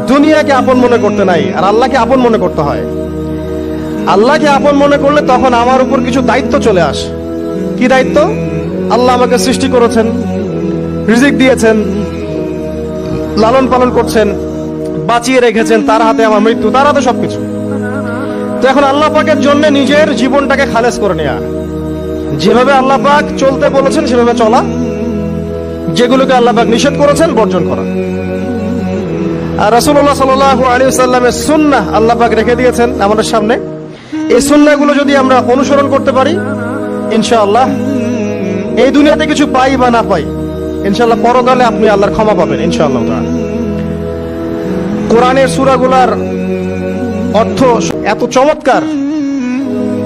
দুনিয়াকে আপন মনে করতে নাই, আর আল্লাহকে আপন মনে করতে হয়। আল্লাহকে আপন মনে করলে তখন আমার উপর কিছু দায়িত্ব চলে আসে। কি দায়িত্ব? আল্লাহ আমাকে সৃষ্টি করেছেন, রিজিক দিয়েছেন, লালন পালন করছেন, বাঁচিয়ে রেখেছেন, তার হাতে আমার মৃত্যু, তার হাতে সবকিছু। তো এখন আল্লাহ পাকের জন্য নিজের জীবনটাকে খালেজ করে নেওয়া, যেভাবে আল্লাহ পাক চলতে বলেছেন সেভাবে চলা, যেগুলোকে আল্লাহ পাক নিষেধ করেছেন বর্জন করা। আর রাসূলুল্লাহ সাল্লাল্লাহু আলাইহি ওয়াসাল্লামের সুন্নাহ আল্লাহ পাক রেখে দিয়েছেন আমাদের সামনে। এই সুন্নাহগুলো যদি আমরা অনুসরণ করতে পারি, ইনশাআল্লাহ এই দুনিয়াতে কিছু পাই বা না পাই, ইনশাআল্লাহ পরকালে আপনি আল্লাহর ক্ষমা পাবেন ইনশাআল্লাহ তাআলা। কোরআনের সূরাগুলোর অর্থ এত চমৎকার।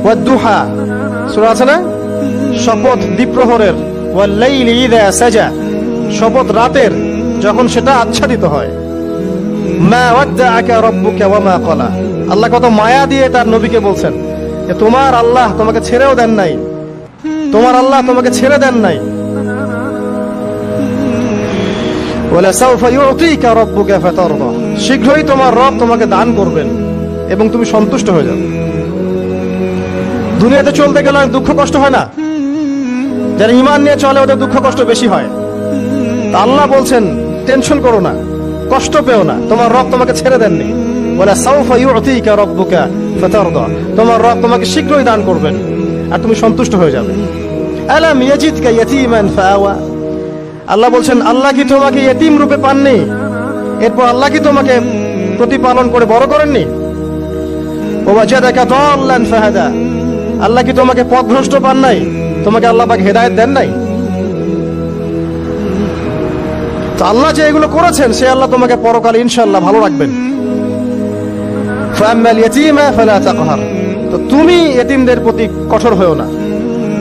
ওয়াদ-দুহা সূরা আছে না, শপথ দ্বিপ্রহরের, ওয়াল-লাইলি ইযা সাজা, শপথ রাতের যখন সেটা আচ্ছাদিত হয়। মা ওয়াদ্দাআকা রাব্বুকা ওয়া মা ক্বালা, আল্লাহ কত মায়া দিয়ে তার নবীকে বলছেন যে তোমার আল্লাহ তোমাকে ছেড়েও দেন নাই, তোমার আল্লাহ তোমাকে ছেড়ে দেন নাই। ওয়ালা সাউফা ইউতিকা রাব্বুকা ফাতারদা, শীঘ্রই তোমার রব তোমাকে দান করবেন এবং তুমি সন্তুষ্ট হয়ে যাবে। দুনিয়াতে চলতে গেলে দুঃখ কষ্ট হয় না? যারা ঈমান নিয়ে চলে ওদের দুঃখ কষ্ট বেশি হয়। তা আল্লাহ বলছেন টেনশন করো না, কষ্ট পেও না, তোমার রব তোমাকে ছেড়ে দেননি। ওয়ালা সাউফা ইউতিকা রাব্বুকা ফাতারদা, তোমার রব তোমাকে শীঘ্রই দান করবেন আর তুমি সন্তুষ্ট হয়ে যাবে। আলাম ইয়াজিদকা ইয়াতীমান ফাআওয়া, আল্লাহ বলছেন আল্লাহ কি তোমাকে ইতিম রূপে পাননি? এরপর আল্লাহ কি তোমাকে প্রতিপালন করে বড় করেননি? ওয়াজাদাকা দাল্লান ফাহাদা, আল্লাহ কি তোমাকে পথভ্রষ্ট পান নাই? তোমাকে আল্লাহ পাক হেদায়েত দেন নাই? তো আল্লাহ যে এগুলো করেছেন সে আল্লাহ তোমাকে পরকালে ইনশাআল্লাহ ভালো রাখবেন। ফাআম্মাল ইয়াতীমা ফালা তাকহার, তো তুমি ইতিমদের প্রতি কঠোর হয়ো না।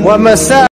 ওয়া